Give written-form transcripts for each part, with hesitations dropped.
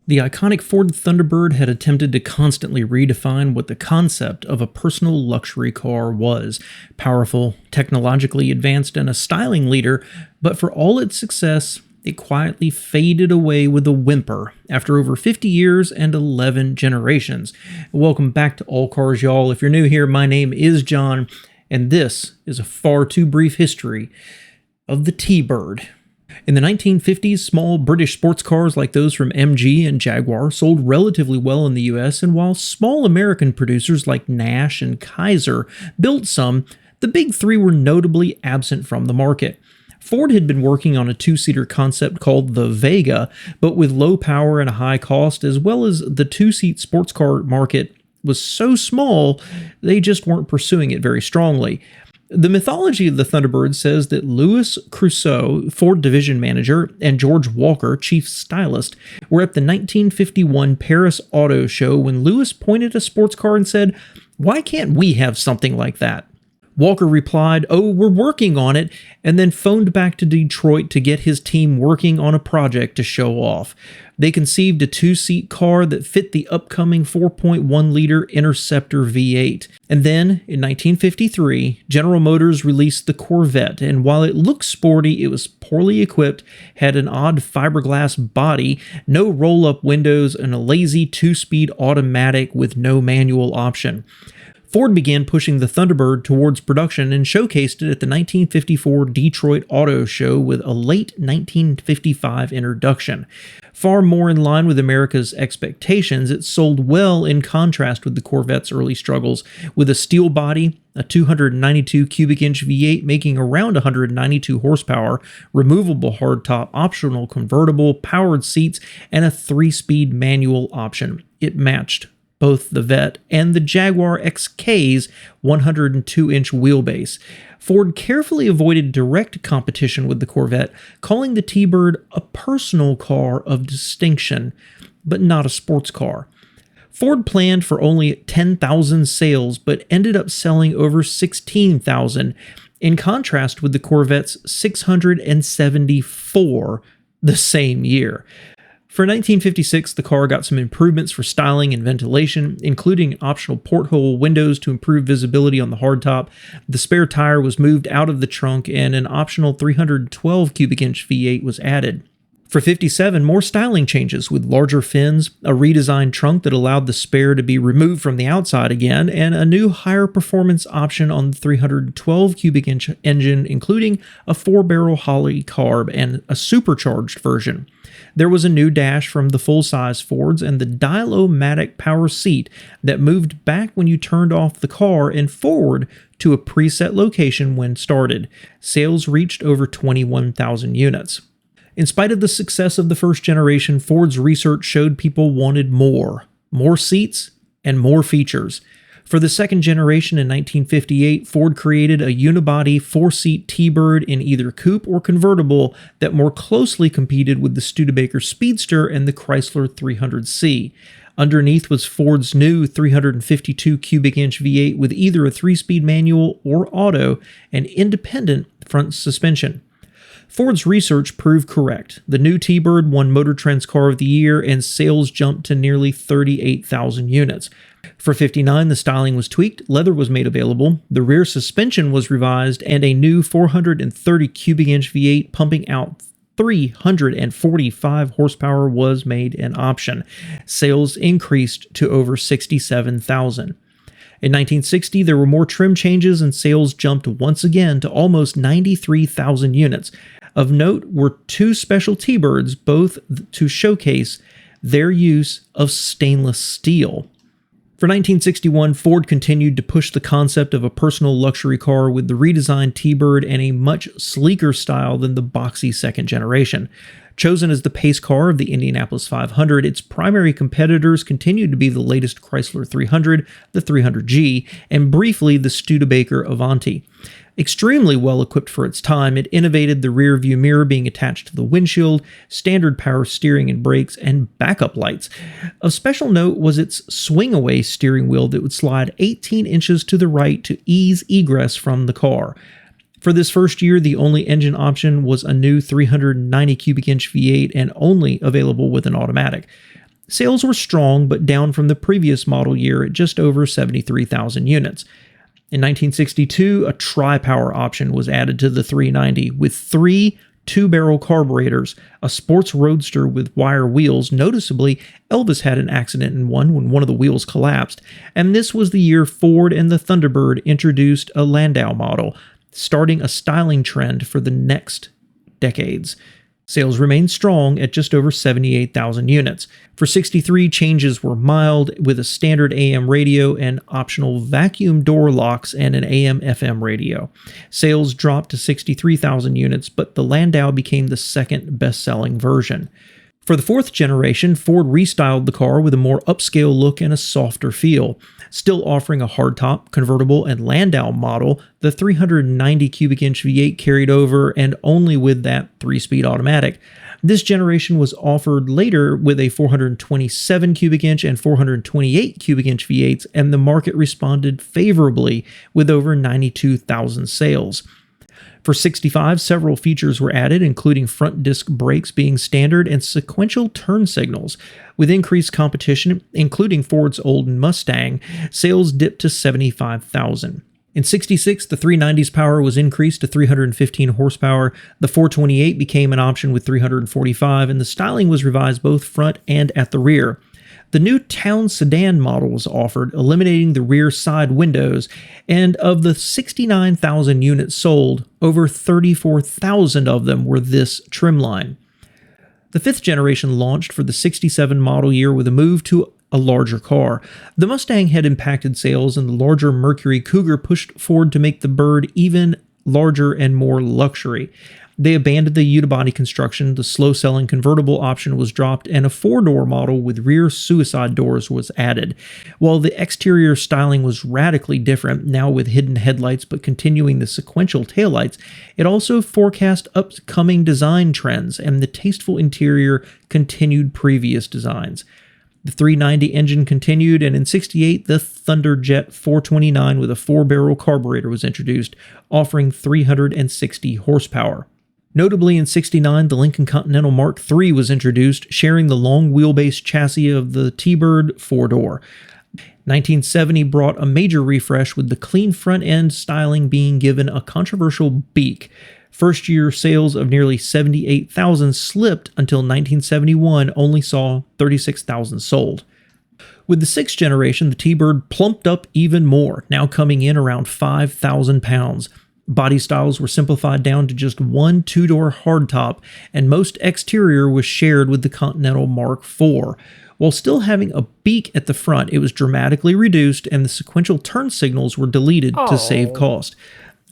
The iconic Ford Thunderbird had attempted to constantly redefine what the concept of a personal luxury car was: powerful, technologically advanced, and a styling leader, but for all its success, it quietly faded away with a whimper after over 50 years and 11 generations. Welcome back to All Cars, y'all. If you're new here, my name is John, and this is a far too brief history of the T-Bird. In the 1950s, small British sports cars like those from MG and Jaguar sold relatively well in the US, and while small American producers like Nash and Kaiser built some, the big three were notably absent from the market. Ford had been working on a two-seater concept called the Vega, but with low power and a high cost, as well as the two-seat sports car market was so small, they just weren't pursuing it very strongly. The mythology of the Thunderbird says that Louis Crusoe, Ford division manager, and George Walker, chief stylist, were at the 1951 Paris Auto Show when Louis pointed a sports car and said, "Why can't we have something like that?" Walker replied, "Oh, we're working on it," and then phoned back to Detroit to get his team working on a project to show off. They conceived a two-seat car that fit the upcoming 4.1-liter Interceptor V8. And then, in 1953, General Motors released the Corvette, and while it looked sporty, it was poorly equipped, had an odd fiberglass body, no roll-up windows, and a lazy two-speed automatic with no manual option. Ford began pushing the Thunderbird towards production and showcased it at the 1954 Detroit Auto Show with a late 1955 introduction. Far more in line with America's expectations, it sold well in contrast with the Corvette's early struggles, with a steel body, a 292 cubic inch V8 making around 192 horsepower, removable hardtop, optional convertible, powered seats, and a 3-speed manual option. It matched both the Vette and the Jaguar XK's 102-inch wheelbase. Ford carefully avoided direct competition with the Corvette, calling the T-Bird a personal car of distinction, but not a sports car. Ford planned for only 10,000 sales, but ended up selling over 16,000, in contrast with the Corvette's 674 the same year. For 1956, the car got some improvements for styling and ventilation, including optional porthole windows to improve visibility on the hardtop. The spare tire was moved out of the trunk, and an optional 312 cubic inch V8 was added. For 57, more styling changes with larger fins, a redesigned trunk that allowed the spare to be removed from the outside again, and a new higher performance option on the 312 cubic inch engine, including a 4-barrel Holley carb and a supercharged version. There was a new dash from the full-size Fords and the Dial-O-Matic power seat that moved back when you turned off the car and forward to a preset location when started. Sales reached over 21,000 units. In spite of the success of the first generation, Ford's research showed people wanted more seats, and more features. For the second generation in 1958, Ford created a unibody 4-seat T-Bird in either coupe or convertible that more closely competed with the Studebaker Speedster and the Chrysler 300C. Underneath was Ford's new 352 cubic inch V8 with either a 3-speed manual or auto and independent front suspension. Ford's research proved correct. The new T-Bird won Motor Trend's Car of the Year, and sales jumped to nearly 38,000 units. For 59, the styling was tweaked, leather was made available, the rear suspension was revised, and a new 430 cubic inch V8 pumping out 345 horsepower was made an option. Sales increased to over 67,000. In 1960, there were more trim changes and sales jumped once again to almost 93,000 units. Of note were two special T-Birds, both to showcase their use of stainless steel. For 1961, Ford continued to push the concept of a personal luxury car with the redesigned T-Bird and a much sleeker style than the boxy second generation. Chosen as the pace car of the Indianapolis 500, its primary competitors continued to be the latest Chrysler 300, the 300G, and briefly the Studebaker Avanti. Extremely well equipped for its time, it innovated the rear view mirror being attached to the windshield, standard power steering and brakes, and backup lights. Of special note was its swing-away steering wheel that would slide 18 inches to the right to ease egress from the car. For this first year, the only engine option was a new 390 cubic inch V8 and only available with an automatic. Sales were strong but down from the previous model year at just over 73,000 units. In 1962, a tri-power option was added to the 390 with three two-barrel carburetors, a sports roadster with wire wheels. Noticeably, Elvis had an accident in one when one of the wheels collapsed, and this was the year Ford and the Thunderbird introduced a Landau model, starting a styling trend for the next decades. Sales remained strong at just over 78,000 units. For 63, changes were mild, with a standard AM radio and optional vacuum door locks and an AM/FM radio. Sales dropped to 63,000 units, but the Landau became the second best-selling version. For the fourth generation, Ford restyled the car with a more upscale look and a softer feel. Still offering a hardtop, convertible, and Landau model, the 390 cubic inch V8 carried over, and only with that 3-speed automatic. This generation was offered later with a 427 cubic inch and 428 cubic inch V8s, and the market responded favorably with over 92,000 sales. For 65, several features were added, including front disc brakes being standard and sequential turn signals. With increased competition, including Ford's old Mustang, sales dipped to 75,000. In 66, the 390's power was increased to 315 horsepower, the 428 became an option with 345, and the styling was revised both front and at the rear. The new Town sedan model was offered, eliminating the rear side windows, and of the 69,000 units sold, over 34,000 of them were this trim line. The fifth generation launched for the 67 model year with a move to a larger car. The Mustang had impacted sales, and the larger Mercury Cougar pushed Ford to make the Bird even larger and more luxury. They abandoned the unibody construction, the slow-selling convertible option was dropped, and a four-door model with rear suicide doors was added. While the exterior styling was radically different, now with hidden headlights but continuing the sequential taillights, it also forecast upcoming design trends, and the tasteful interior continued previous designs. The 390 engine continued, and in 68, the Thunderjet 429 with a 4-barrel carburetor was introduced, offering 360 horsepower. Notably, in 69, the Lincoln Continental Mark III was introduced, sharing the long wheelbase chassis of the T-Bird 4-door. 1970 brought a major refresh, with the clean front-end styling being given a controversial beak. First-year sales of nearly 78,000 slipped until 1971 only saw 36,000 sold. With the sixth generation, the T-Bird plumped up even more, now coming in around 5,000 pounds. Body styles were simplified down to just one two-door hardtop, and most exterior was shared with the Continental Mark IV. While still having a beak at the front, it was dramatically reduced, and the sequential turn signals were deleted to save cost.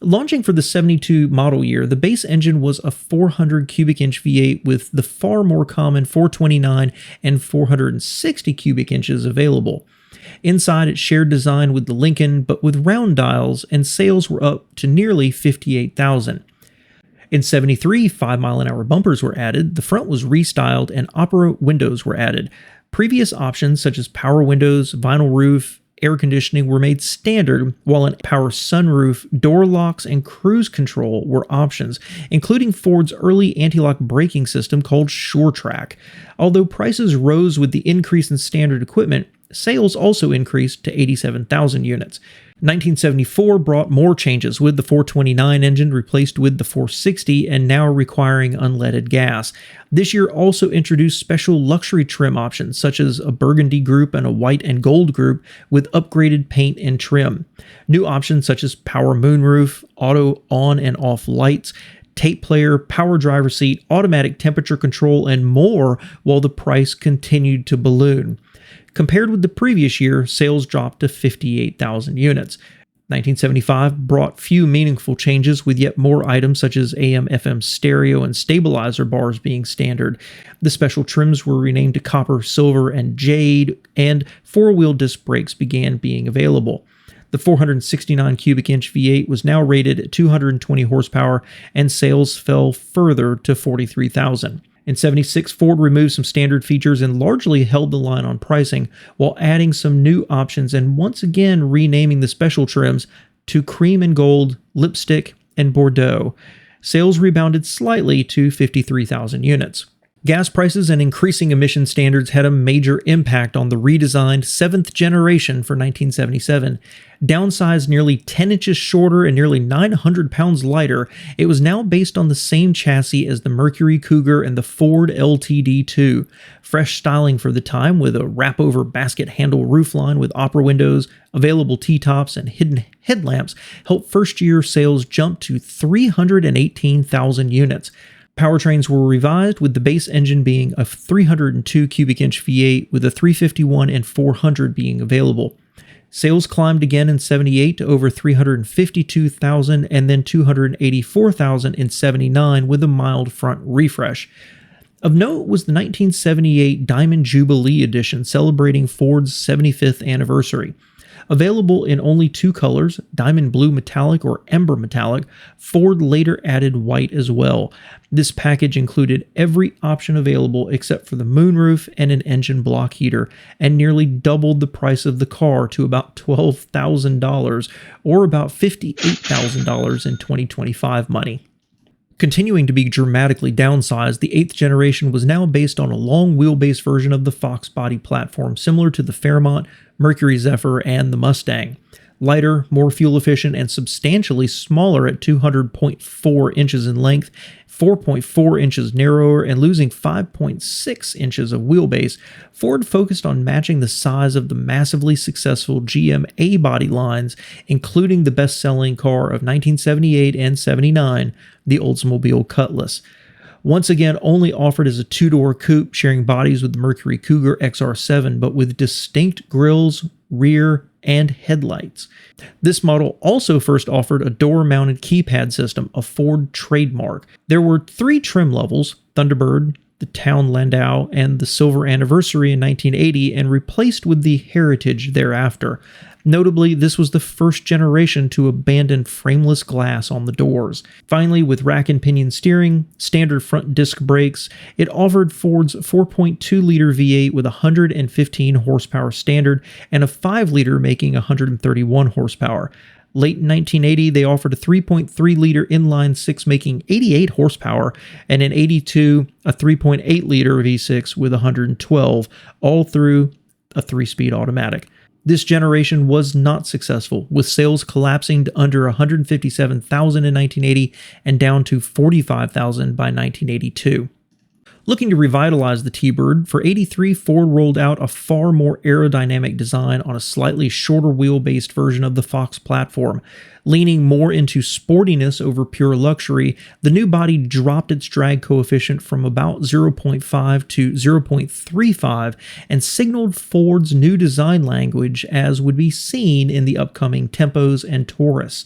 Launching for the 72 model year, the base engine was a 400 cubic inch V8 with the far more common 429 and 460 cubic inches available. Inside, it shared design with the Lincoln, but with round dials, and sales were up to nearly 58,000. In 73, 5-mile-an-hour bumpers were added, the front was restyled, and opera windows were added. Previous options such as power windows, vinyl roof, air conditioning were made standard, while an power sunroof, door locks, and cruise control were options, including Ford's early anti-lock braking system called SureTrack. Although prices rose with the increase in standard equipment, sales also increased to 87,000 units. 1974 brought more changes, with the 429 engine replaced with the 460 and now requiring unleaded gas. This year also introduced special luxury trim options such as a burgundy group and a white and gold group with upgraded paint and trim. New options such as power moonroof, auto on and off lights, tape player, power driver seat, automatic temperature control, and more, while the price continued to balloon. Compared with the previous year, sales dropped to 58,000 units. 1975 brought few meaningful changes, with yet more items such as AM/FM stereo and stabilizer bars being standard. The special trims were renamed to copper, silver, and jade, and four-wheel disc brakes began being available. The 469 cubic inch V8 was now rated at 220 horsepower, and sales fell further to 43,000. In 76, Ford removed some standard features and largely held the line on pricing, while adding some new options and once again renaming the special trims to cream and gold, lipstick, and Bordeaux. Sales rebounded slightly to 53,000 units. Gas prices and increasing emission standards had a major impact on the redesigned 7th generation for 1977. Downsized nearly 10 inches shorter and nearly 900 pounds lighter, it was now based on the same chassis as the Mercury Cougar and the Ford LTD2. Fresh styling for the time, with a wrap-over basket handle roofline with opera windows, available T-tops, and hidden headlamps, helped first-year sales jump to 318,000 units. Powertrains were revised, with the base engine being a 302 cubic inch V8 with a 351 and 400 being available. Sales climbed again in 78 to over 352,000 and then 284,000 in 79 with a mild front refresh. Of note was the 1978 Diamond Jubilee edition celebrating Ford's 75th anniversary. Available in only two colors, Diamond Blue Metallic or Ember Metallic, Ford later added white as well. This package included every option available except for the moonroof and an engine block heater, and nearly doubled the price of the car to about $12,000 or about $58,000 in 2025 money. Continuing to be dramatically downsized, the 8th generation was now based on a long wheelbase version of the Fox body platform, similar to the Fairmont, Mercury Zephyr, and the Mustang. Lighter, more fuel efficient, and substantially smaller at 200.4 inches in length, 4.4 inches narrower, and losing 5.6 inches of wheelbase, Ford focused on matching the size of the massively successful GM A-body lines, including the best-selling car of 1978 and 79, the Oldsmobile Cutlass. Once again, only offered as a two-door coupe, sharing bodies with the Mercury Cougar XR7, but with distinct grilles, rear, and headlights. This model also first offered a door-mounted keypad system, a Ford trademark. There were 3 trim levels: Thunderbird, the Town Landau, and the Silver Anniversary in 1980, and replaced with the Heritage thereafter. Notably, this was the first generation to abandon frameless glass on the doors. Finally, with rack and pinion steering, standard front disc brakes, it offered Ford's 4.2-liter V8 with 115 horsepower standard and a 5-liter making 131 horsepower. Late in 1980, they offered a 3.3-liter inline-6 making 88 horsepower, and in 82, a 3.8-liter V6 with 112, all through a 3-speed automatic. This generation was not successful, with sales collapsing to under 157,000 in 1980 and down to 45,000 by 1982. Looking to revitalize the T-Bird, for 83, Ford rolled out a far more aerodynamic design on a slightly shorter wheel-based version of the Fox platform. Leaning more into sportiness over pure luxury, the new body dropped its drag coefficient from about 0.5 to 0.35 and signaled Ford's new design language, as would be seen in the upcoming Tempos and Taurus.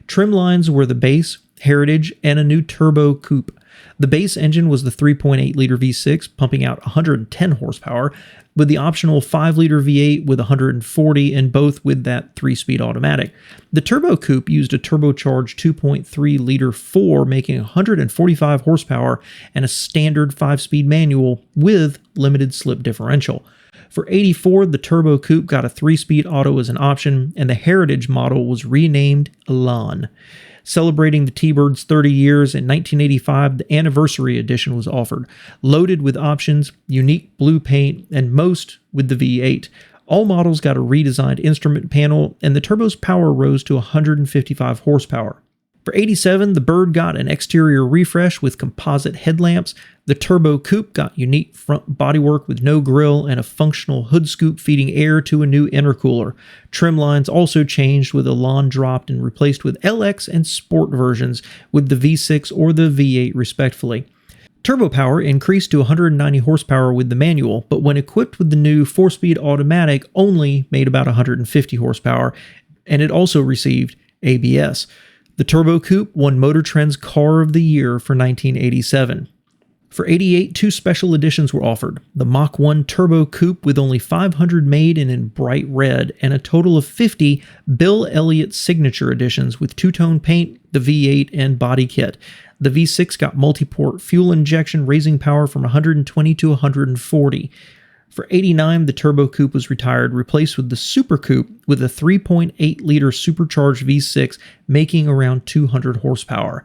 Trim lines were the base, Heritage, and a new turbo coupe. The base engine was the 3.8-liter V6, pumping out 110 horsepower, with the optional 5-liter V8 with 140, and both with that 3-speed automatic. The turbo coupe used a turbocharged 2.3-liter 4, making 145 horsepower, and a standard 5-speed manual with limited slip differential. For 84, the turbo coupe got a 3-speed auto as an option, and the Heritage model was renamed Elan. Celebrating the T-Bird's 30 years, in 1985, the Anniversary Edition was offered, loaded with options, unique blue paint, and most with the V8. All models got a redesigned instrument panel, and the turbo's power rose to 155 horsepower. For 87, the Bird got an exterior refresh with composite headlamps. The turbo coupe got unique front bodywork with no grille and a functional hood scoop feeding air to a new intercooler. Trim lines also changed, with Elan dropped and replaced with LX and Sport versions, with the V6 or the V8 respectively. Turbo power increased to 190 horsepower with the manual, but when equipped with the new 4-speed automatic only made about 150 horsepower, and it also received ABS. The Turbo Coupe won Motor Trend's Car of the Year for 1987. For 88, 2 special editions were offered: the Mach 1 Turbo Coupe with only 500 made and in bright red, and a total of 50 Bill Elliott Signature editions with two-tone paint, the V8, and body kit. The V6 got multi-port fuel injection, raising power from 120 to 140. For 89, the Turbo Coupe was retired, replaced with the Super Coupe with a 3.8-liter supercharged V6 making around 200 horsepower.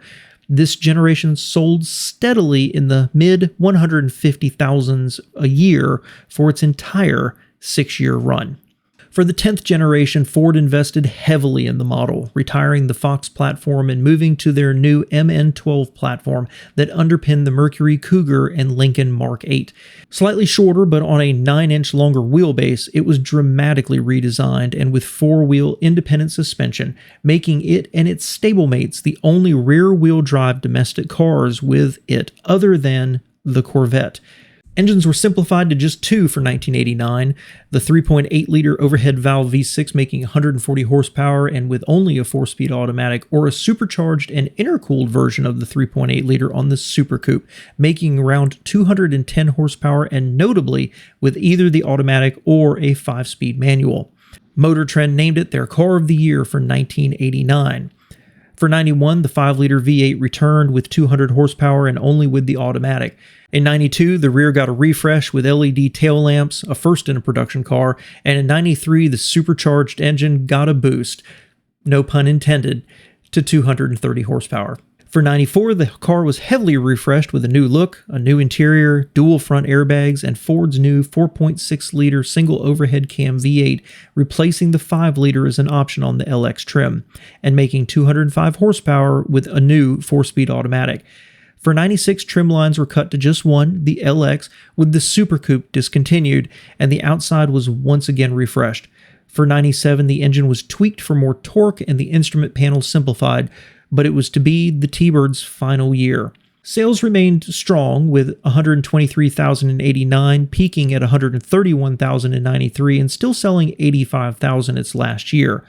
This generation sold steadily in the mid 150,000s a year for its entire 6-year run. For the 10th generation, Ford invested heavily in the model, retiring the Fox platform and moving to their new MN12 platform that underpinned the Mercury Cougar and Lincoln Mark 8. Slightly shorter, but on a 9-inch longer wheelbase, it was dramatically redesigned and with 4-wheel independent suspension, making it and its stablemates the only rear-wheel drive domestic cars with it other than the Corvette. Engines were simplified to just two for 1989, the 3.8-liter overhead valve V6 making 140 horsepower and with only a 4-speed automatic, or a supercharged and intercooled version of the 3.8-liter on the Super Coupe, making around 210 horsepower and notably with either the automatic or a 5-speed manual. Motor Trend named it their Car of the Year for 1989. For 91, the 5-liter V8 returned with 200 horsepower and only with the automatic. In 92, the rear got a refresh with LED tail lamps, a first in a production car, and in 93, the supercharged engine got a boost, no pun intended, to 230 horsepower. For 94, the car was heavily refreshed with a new look, a new interior, dual front airbags, and Ford's new 4.6-liter single overhead cam V8, replacing the 5-liter as an option on the LX trim, and making 205 horsepower with a new 4-speed automatic. For 96, trim lines were cut to just one, the LX, with the Super Coupe discontinued, and the outside was once again refreshed. For 97, the engine was tweaked for more torque and the instrument panel simplified, but it was to be the T-Bird's final year. Sales remained strong, with 123,089 peaking at 131,093 and still selling 85,000 its last year.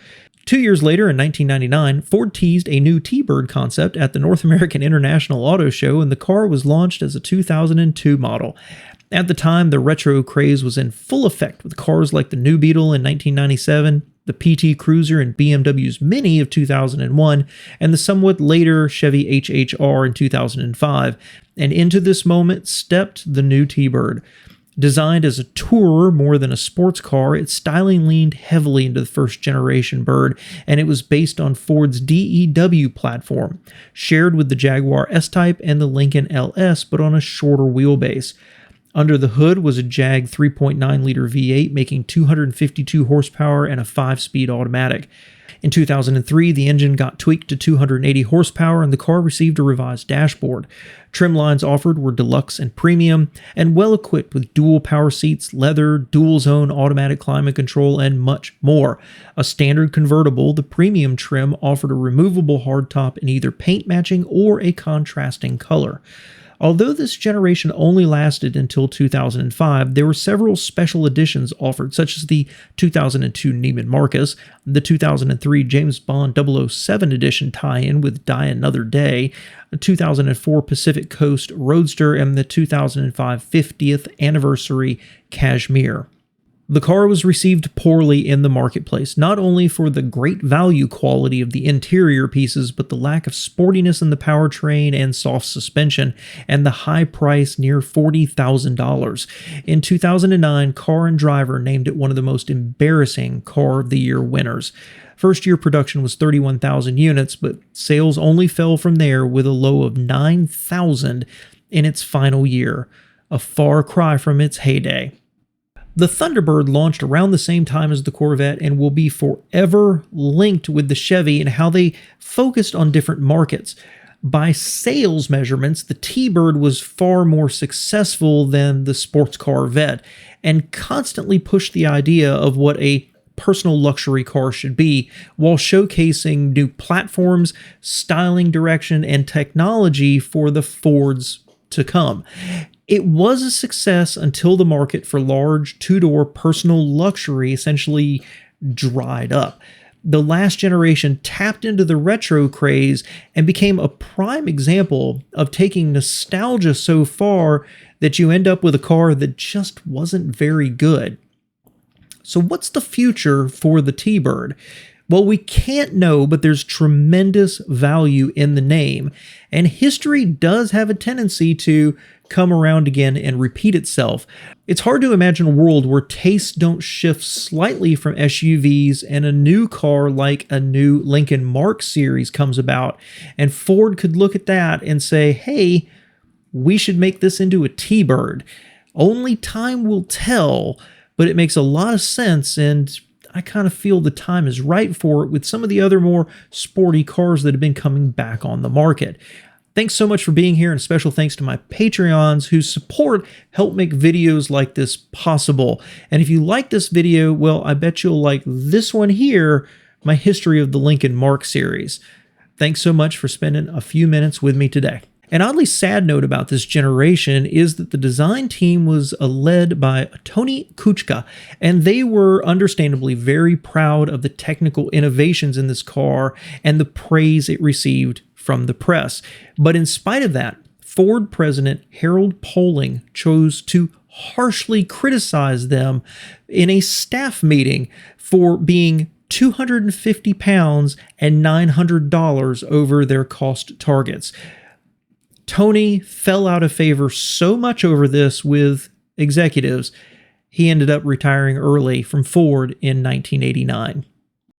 2 years later, in 1999, Ford teased a new T-Bird concept at the North American International Auto Show, and the car was launched as a 2002 model. At the time, the retro craze was in full effect with cars like the New Beetle in 1997, the PT Cruiser and BMW's Mini of 2001, and the somewhat later Chevy HHR in 2005. And into this moment stepped the new T-Bird. Designed as a tourer more than a sports car, its styling leaned heavily into the first-generation Bird, and it was based on Ford's DEW platform, shared with the Jaguar S-Type and the Lincoln LS, but on a shorter wheelbase. Under the hood was a Jag 3.9-liter V8 making 252 horsepower and a 5-speed automatic. In 2003, the engine got tweaked to 280 horsepower and the car received a revised dashboard. Trim lines offered were deluxe and premium, and well equipped with dual power seats, leather, dual-zone automatic climate control, and much more. A standard convertible, the premium trim offered a removable hardtop in either paint matching or a contrasting color. Although this generation only lasted until 2005, there were several special editions offered, such as the 2002 Neiman Marcus, the 2003 James Bond 007 edition tie-in with Die Another Day, the 2004 Pacific Coast Roadster, and the 2005 50th Anniversary Cashmere. The car was received poorly in the marketplace, not only for the great value quality of the interior pieces, but the lack of sportiness in the powertrain and soft suspension, and the high price near $40,000. In 2009, Car and Driver named it one of the most embarrassing Car of the Year winners. First year production was 31,000 units, but sales only fell from there with a low of 9,000 in its final year, a far cry from its heyday. The Thunderbird launched around the same time as the Corvette and will be forever linked with the Chevy and how they focused on different markets. By sales measurements, the T-Bird was far more successful than the sports car Vette and constantly pushed the idea of what a personal luxury car should be while showcasing new platforms, styling direction, and technology for the Fords to come. It was a success until the market for large two-door personal luxury essentially dried up. The last generation tapped into the retro craze and became a prime example of taking nostalgia so far that you end up with a car that just wasn't very good. So what's the future for the T-Bird? Well, we can't know, but there's tremendous value in the name, and history does have a tendency to come around again and repeat itself. It's hard to imagine a world where tastes don't shift slightly from SUVs and a new car like a new Lincoln Mark series comes about, and Ford could look at that and say, hey, we should make this into a T-Bird. Only time will tell, but it makes a lot of sense, and I kind of feel the time is right for it with some of the other more sporty cars that have been coming back on the market. Thanks so much for being here, and special thanks to my Patreons whose support help make videos like this possible. And if you like this video, well, I bet you'll like this one here, my History of the Lincoln Mark series. Thanks so much for spending a few minutes with me today. An oddly sad note about this generation is that the design team was led by Tony Kuchka, and they were understandably very proud of the technical innovations in this car and the praise it received from the press. But in spite of that, Ford president Harold Poling chose to harshly criticize them in a staff meeting for being 250 pounds and $900 over their cost targets. Tony fell out of favor so much over this with executives, he ended up retiring early from Ford in 1989.